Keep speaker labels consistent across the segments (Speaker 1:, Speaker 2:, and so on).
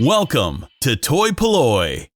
Speaker 1: Welcome to toy-polloi.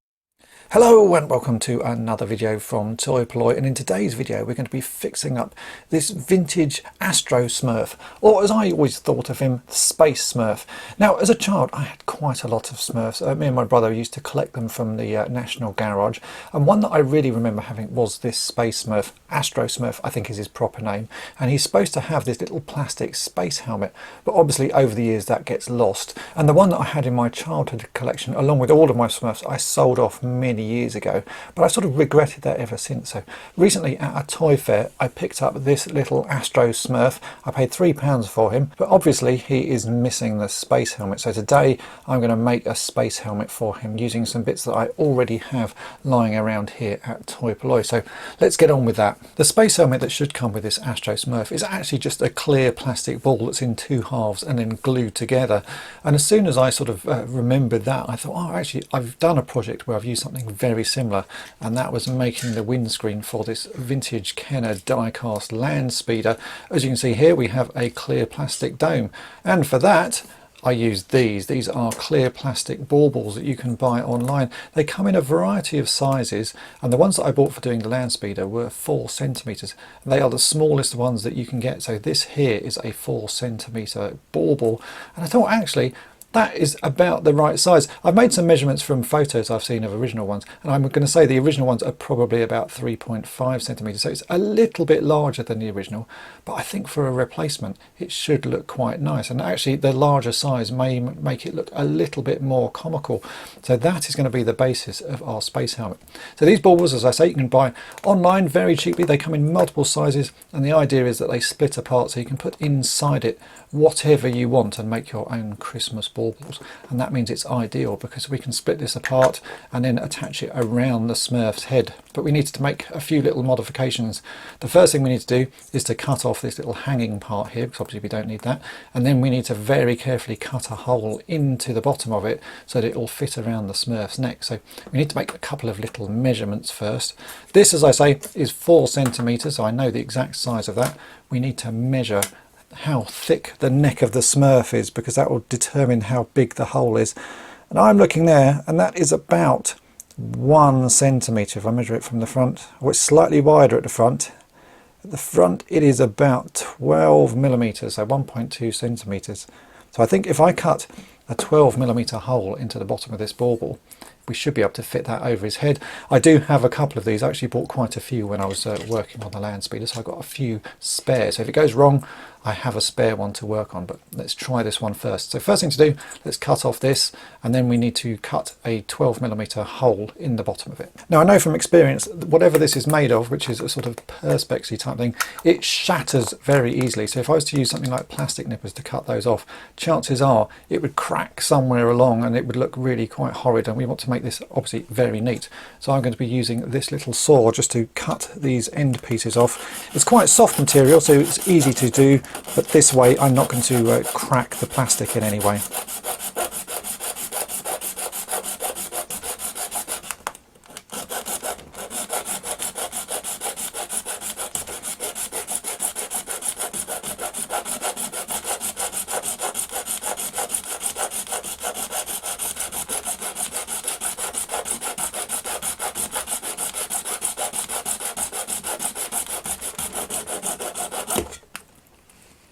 Speaker 2: Hello and welcome to another video from toy-polloi, and in today's video we're going to be fixing up this vintage Astro Smurf, or as I always thought of him, Space Smurf. Now as a child I had quite a lot of Smurfs. Me and my brother used to collect them from the National Garage, and one that I really remember having was this Space Smurf. Astro Smurf I think is his proper name, and he's supposed to have this little plastic space helmet, but obviously over the years that gets lost, and the one that I had in my childhood collection along with all of my Smurfs I sold off many years ago, but I've sort of regretted that ever since. So recently at a toy fair I picked up this little Astro Smurf. I paid £3 for him, but obviously he is missing the space helmet, so today I'm going to make a space helmet for him using some bits that I already have lying around here at toy-polloi. So let's get on with that. The space helmet that should come with this Astro Smurf is actually just a clear plastic ball that's in two halves and then glued together, and as soon as I sort of remembered that, I thought, oh, actually I've done a project where I've used something very similar, and that was making the windscreen for this vintage Kenner die-cast land speeder. As you can see here, we have a clear plastic dome, and for that I used these. These are clear plastic baubles that you can buy online. They come in a variety of sizes, and the ones that I bought for doing the land speeder were 4 centimeters. They are the smallest ones that you can get, so this here is a 4 centimeter bauble, and I thought actually that is about the right size. I've made some measurements from photos I've seen of original ones, and I'm going to say the original ones are probably about 3.5 centimeters, so it's a little bit larger than the original, but I think for a replacement it should look quite nice, and actually the larger size may make it look a little bit more comical. So that is going to be the basis of our space helmet. So these baubles, as I say, you can buy online very cheaply. They come in multiple sizes, and the idea is that they split apart so you can put inside it whatever you want and make your own Christmas baubles, and that means it's ideal because we can split this apart and then attach it around the Smurf's head. But we need to make a few little modifications. The first thing we need to do is to cut off this little hanging part here, because obviously we don't need that, and then we need to very carefully cut a hole into the bottom of it so that it will fit around the Smurf's neck. So we need to make a couple of little measurements first. This, as I say, is 4 centimeters, so I know the exact size of that. We need to measure how thick the neck of the Smurf is, because that will determine how big the hole is, and I'm looking there and that is about 1 centimeter if I measure it from the front. Oh, it's slightly wider at the front. At the front it is about 12 millimeters, so 1.2 centimeters. So I think if I cut a 12 millimeter hole into the bottom of this bauble, we should be able to fit that over his head. I do have a couple of these. I actually bought quite a few when I was working on the land speeder, so I've got a few spare. So if it goes wrong, I have a spare one to work on, but let's try this one first. So first thing to do, let's cut off this, and then we need to cut a 12 millimeter hole in the bottom of it. Now I know from experience, whatever this is made of, which is a sort of perspex-y type thing, it shatters very easily. So if I was to use something like plastic nippers to cut those off, chances are it would crack somewhere along and it would look really quite horrid, and we want to make this obviously very neat. So I'm going to be using this little saw just to cut these end pieces off. It's quite soft material, so it's easy to do, but this way I'm not going to crack the plastic in any way.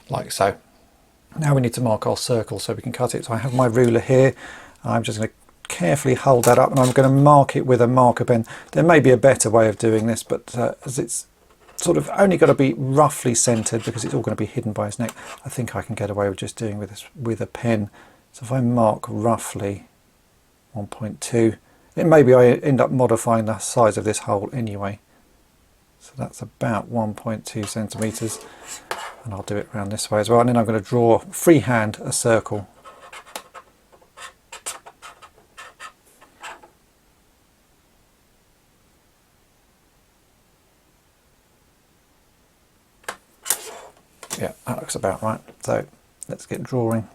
Speaker 2: Like so. Now we need to mark our circle so we can cut it. So I have my ruler here. I'm just going to carefully hold that up, and I'm going to mark it with a marker pen. There may be a better way of doing this, but as it's sort of only got to be roughly centered because it's all going to be hidden by his neck, I think I can get away with just doing this with a pen. So if I mark roughly 1.2, then maybe I end up modifying the size of this hole anyway. So that's about 1.2 centimeters. And I'll do it around this way as well, and then I'm going to draw freehand a circle. Yeah, that looks about right. So let's get drawing.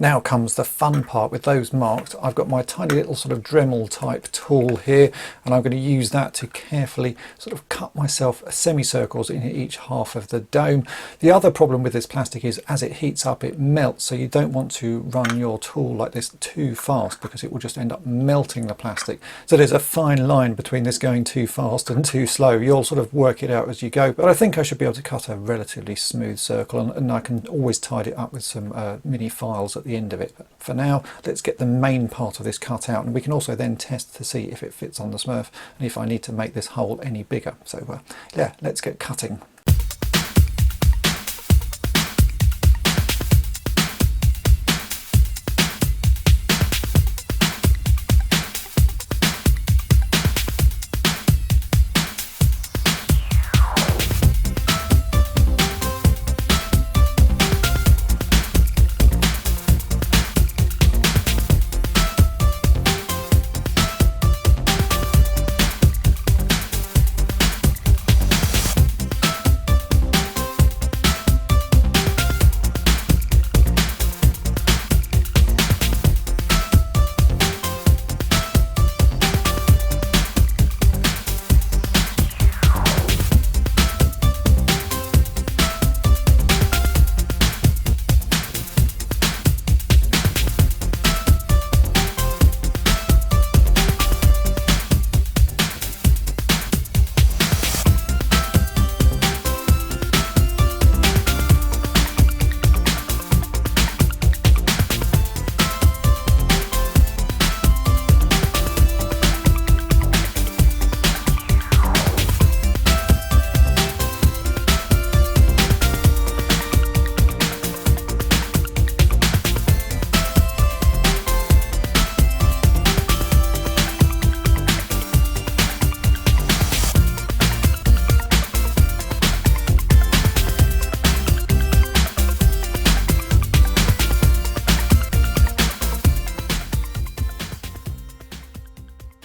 Speaker 2: Now comes the fun part. With those marked, I've got my tiny little sort of Dremel type tool here, and I'm going to use that to carefully sort of cut myself semicircles in each half of the dome. The other problem with this plastic is as it heats up it melts, so you don't want to run your tool like this too fast because it will just end up melting the plastic. So there's a fine line between this going too fast and too slow. You'll sort of work it out as you go, but I think I should be able to cut a relatively smooth circle, and I can always tidy it up with some mini files at the end of it. But for now, let's get the main part of this cut out, and we can also then test to see if it fits on the Smurf and if I need to make this hole any bigger. So yeah, let's get cutting.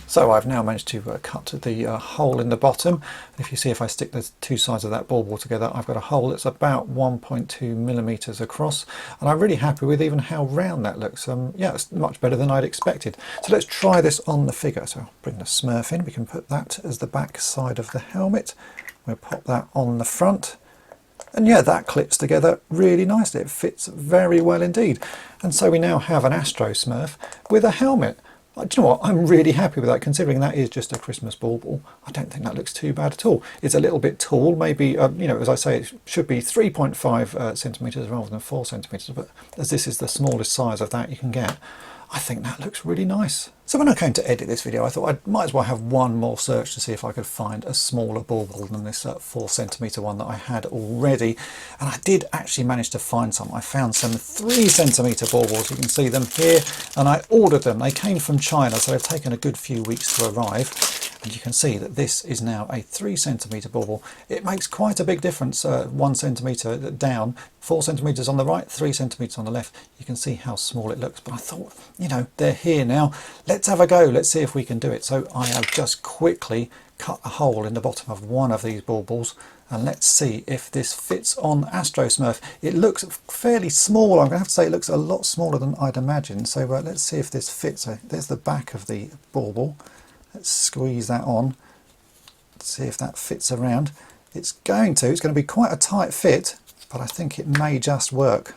Speaker 2: So I've now managed to cut the hole in the bottom. If you see, if I stick the two sides of that ball together, I've got a hole that's about 1.2 millimeters across, and I'm really happy with even how round that looks. Yeah, it's much better than I'd expected. So let's try this on the figure. So I'll bring the Smurf in. We can put that as the back side of the helmet. We'll pop that on the front. And yeah, that clips together really nicely. It fits very well indeed. And so we now have an Astro Smurf with a helmet. Do you know what? I'm really happy with that, considering that is just a Christmas bauble. I don't think that looks too bad at all. It's a little bit tall, maybe, you know, as I say, it should be 3.5 centimetres rather than 4 centimetres, but as this is the smallest size of that you can get, I think that looks really nice. So when I came to edit this video, I thought I might as well have one more search to see if I could find a smaller bauble than this 4 centimetre one that I had already. And I did actually manage to find some. I found some 3 centimetre baubles. You can see them here, and I ordered them. They came from China, so they've taken a good few weeks to arrive. And you can see that this is now a 3 centimetre bauble. It makes quite a big difference, 1 centimetre down, 4 centimetres on the right, 3 centimetres on the left. You can see how small it looks, but I thought, you know, they're here now. Let's have a go. Let's see if we can do it. So I have just quickly cut a hole in the bottom of one of these baubles, and let's see if this fits on Astro Smurf. It looks fairly small. I'm going to have to say it looks a lot smaller than I'd imagined. So let's see if this fits. So there's the back of the bauble. Let's squeeze that on. Let's see if that fits around. It's going to be quite a tight fit, but I think it may just work.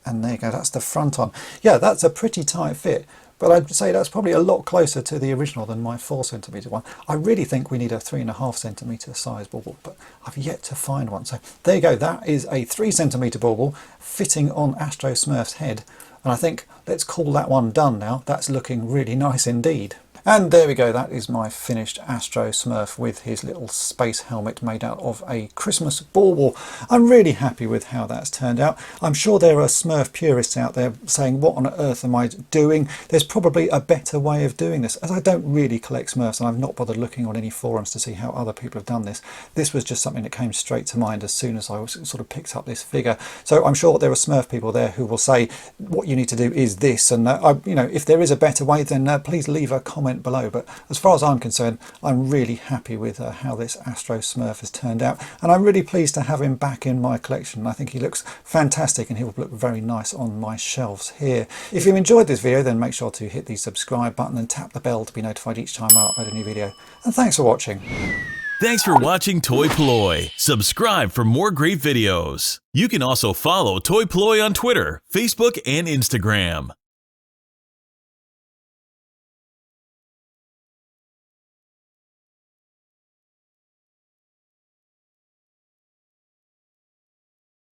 Speaker 2: And there you go, that's the front on. Yeah, that's a pretty tight fit, but I'd say that's probably a lot closer to the original than my 4 centimetre one. I really think we need a 3.5 centimetre size bauble, but I've yet to find one. So there you go, that is a 3 centimetre bauble fitting on Astro Smurf's head. And I think let's call that one done now. That's looking really nice indeed. And there we go, that is my finished Astro Smurf with his little space helmet made out of a Christmas bauble. I'm really happy with how that's turned out. I'm sure there are Smurf purists out there saying, what on earth am I doing? There's probably a better way of doing this. As I don't really collect Smurfs, and I've not bothered looking on any forums to see how other people have done this, this was just something that came straight to mind as soon as I sort of picked up this figure. So I'm sure there are Smurf people there who will say, what you need to do is this, and you know, if there is a better way, then please leave a comment comment below. But as far as I'm concerned, I'm really happy with how this Astro Smurf has turned out, and I'm really pleased to have him back in my collection. I think he looks fantastic and he will look very nice on my shelves here. If you enjoyed this video, then make sure to hit the subscribe button and tap the bell to be notified each time I upload a new video. And thanks for watching.
Speaker 1: Thanks for watching toy-polloi. Subscribe for more great videos. You can also follow toy-polloi on Twitter, Facebook, and Instagram.